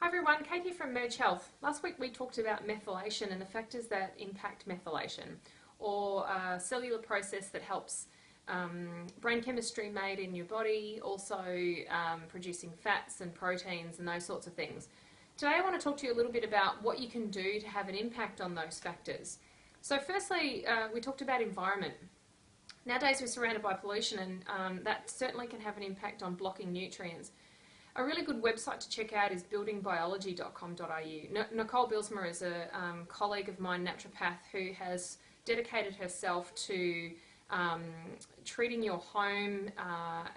everyone, Kate here from Merge Health. Last week we talked about methylation and the factors that impact methylation, or a cellular process that helps brain chemistry made in your body, also producing fats and proteins and those sorts of things. Today I want to talk to you a little bit about what you can do to have an impact on those factors. So firstly, we talked about environment. Nowadays we're surrounded by pollution, and that certainly can have an impact on blocking nutrients. A really good website to check out is buildingbiology.com.au. Nicole Bilsma is a colleague of mine, naturopath, who has dedicated herself to treating your home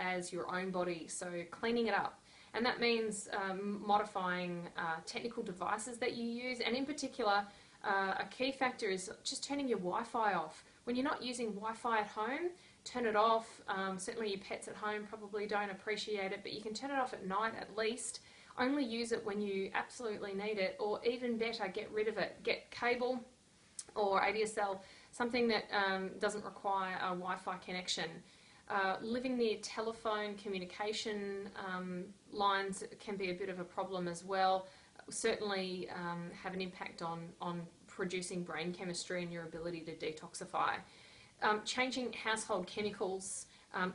as your own body, so cleaning it up. And that means modifying technical devices that you use, and in particular, a key factor is just turning your Wi-Fi off. When you're not using Wi-Fi at home, turn it off. Certainly your pets at home probably don't appreciate it, but you can turn it off at night at least. Only use it when you absolutely need it, or even better, get rid of it. Get cable or ADSL, something that doesn't require a Wi-Fi connection. Living near telephone communication lines can be a bit of a problem as well. Certainly have an impact on producing brain chemistry and your ability to detoxify. Changing household chemicals,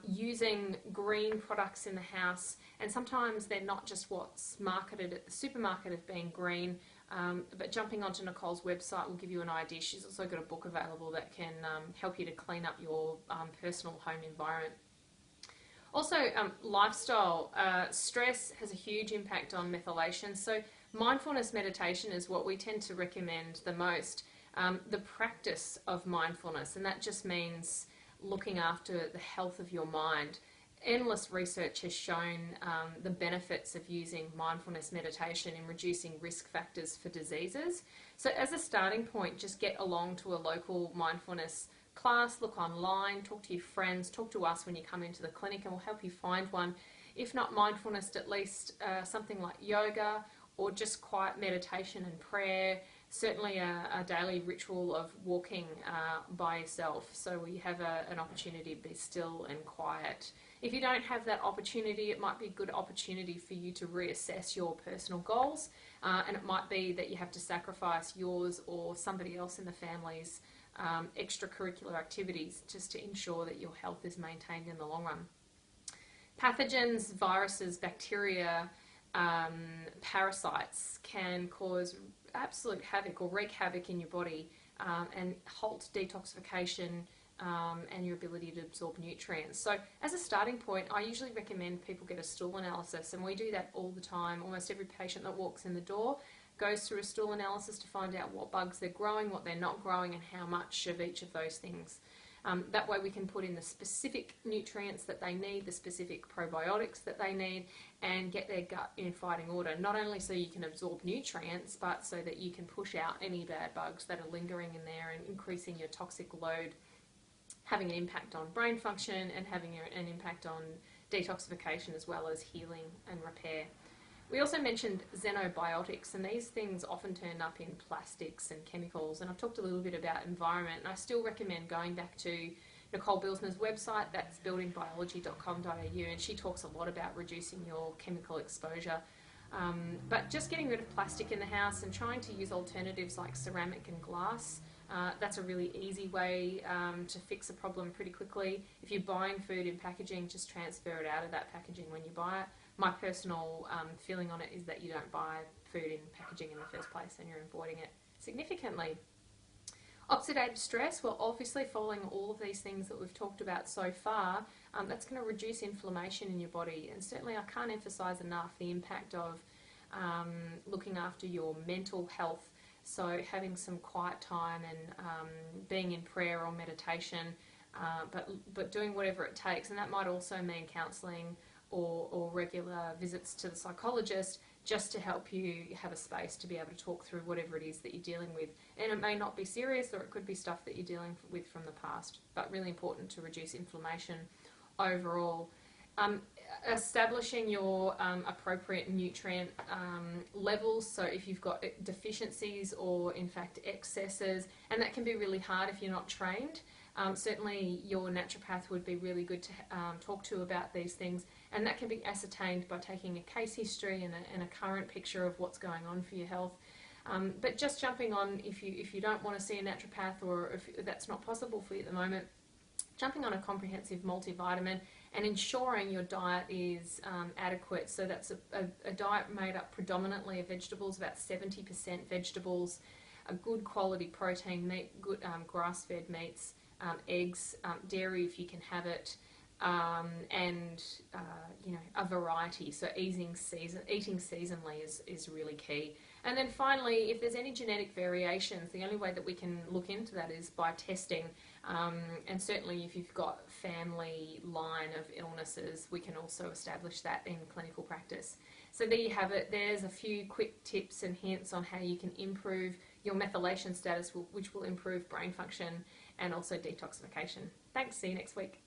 using green products in the house, and sometimes they're not just what's marketed at the supermarket as being green, but jumping onto Nicole's website will give you an idea. She's also got a book available that can help you to clean up your personal home environment. Also, lifestyle. Stress has a huge impact on methylation, so mindfulness meditation is what we tend to recommend the most. The practice of mindfulness, and that just means looking after the health of your mind. Endless research has shown the benefits of using mindfulness meditation in reducing risk factors for diseases. So as a starting point, just get along to a local mindfulness class, look online, talk to your friends, talk to us when you come into the clinic, and we'll help you find one. If not mindfulness, at least something like yoga, or just quiet meditation and prayer. Certainly a daily ritual of walking by yourself, so you have an opportunity to be still and quiet. If you don't have that opportunity, it might be a good opportunity for you to reassess your personal goals, and it might be that you have to sacrifice yours or somebody else in the family's extracurricular activities just to ensure that your health is maintained in the long run. Pathogens, viruses, bacteria, parasites can cause absolute havoc or wreak havoc in your body and halt detoxification and your ability to absorb nutrients. So as a starting point, I usually recommend people get a stool analysis, and we do that all the time. Almost every patient that walks in the door goes through a stool analysis to find out what bugs they're growing, what they're not growing, and how much of each of those things. That way we can put in the specific nutrients that they need, the specific probiotics that they need, and get their gut in fighting order. Not only so you can absorb nutrients, but so that you can push out any bad bugs that are lingering in there and increasing your toxic load, having an impact on brain function and having an impact on detoxification as well as healing and repair. We also mentioned xenobiotics, and these things often turn up in plastics and chemicals, and I've talked a little bit about environment, and I still recommend going back to Nicole Bilsma's website. That's buildingbiology.com.au, and she talks a lot about reducing your chemical exposure. But just getting rid of plastic in the house and trying to use alternatives like ceramic and glass. That's a really easy way to fix a problem pretty quickly. If you're buying food in packaging, just transfer it out of that packaging when you buy it. My personal feeling on it is that you don't buy food in packaging in the first place, and you're avoiding it significantly. Oxidative stress, well, obviously following all of these things that we've talked about so far, that's going to reduce inflammation in your body, and certainly I can't emphasize enough the impact of looking after your mental health. So having some quiet time and being in prayer or meditation, but doing whatever it takes, and that might also mean counselling or regular visits to the psychologist, just to help you have a space to be able to talk through whatever it is that you're dealing with. And it may not be serious, or it could be stuff that you're dealing with from the past, but really important to reduce inflammation overall. Establishing your appropriate nutrient levels, so if you've got deficiencies or in fact excesses, and that can be really hard if you're not trained. Certainly your naturopath would be really good to talk to about these things, and that can be ascertained by taking a case history and a current picture of what's going on for your health. But just jumping on, if you don't want to see a naturopath, or if that's not possible for you at the moment, jumping on a comprehensive multivitamin and ensuring your diet is adequate. So that's a diet made up predominantly of vegetables, about 70% vegetables, a good quality protein meat, good grass-fed meats, eggs, dairy if you can have it, and a variety. So eating seasonally is really key. And then finally, if there's any genetic variations, the only way that we can look into that is by testing. And certainly if you've got family line of illnesses, we can also establish that in clinical practice. So there you have it. There's a few quick tips and hints on how you can improve your methylation status, which will improve brain function and also detoxification. Thanks. See you next week.